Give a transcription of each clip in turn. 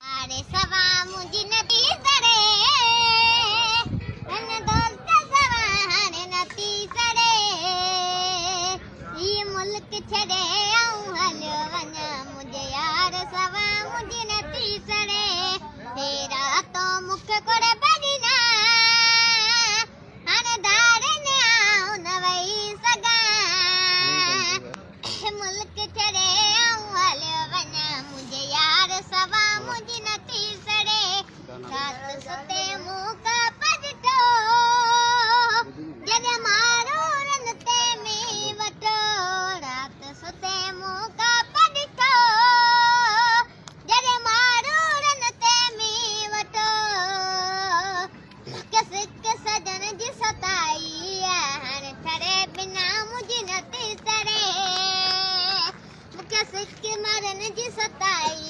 अरे सवा मुझी नती सड़े अन दोस्त सवा हाने नती सड़े ये मुल्क छड़े आऊं हलियो वञा मुझे यार सवा मुझी नती सड़े तेरा तो मुख कोड़े बदीना हाने दाड़े ने आऊं न वही सगा मुल्क छड़े आऊं हलियो वञा मुझे यार सवा मुझी नती सड़े रात सुते मुंह का पजटो जॾहिं मारो रन ते में वठो रात सुते मुंह का पजटो जॾहिं मारो रन ते में वठो किस सजन जी सताई हाणे ठरे बिना मुझी नती सड़े मूंखे सिक मरन जी सताई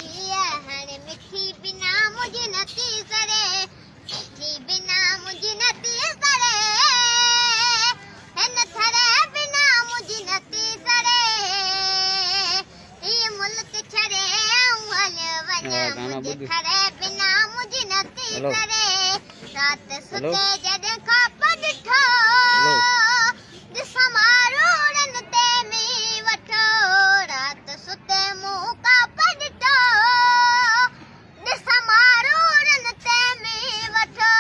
हाणे मिठी बिना मुझी नती सड़े मिठी बिना मुझी नती सड़े हिन थरे बिना मुझी नती सड़े ये मुल्क छड़े आऊं हलियो वञा मुझे थरे बिना मुझी नती सड़े रात सुते जॾहिं खाप ॾिठो ॾिसां मारो रन ते में वठो रात सुते मुंह काप ॾिठो ॾिसां मारो रन ते में वठो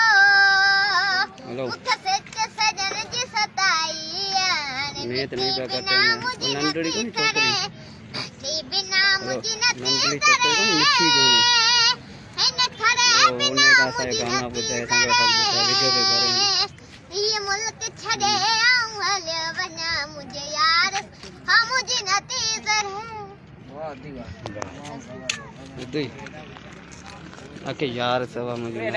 मूंखे सिक सजन जी सताई हाणे मिठी बिना मुझी नती सड़े मिठी बिना मुझी नती सड़े हिन थरे बिना मुझी नती सड़े ये मुल्क छड़े आऊं हलियो वञा मुझे यार हाँ मुझी नती सड़े आके यार सवा मुझे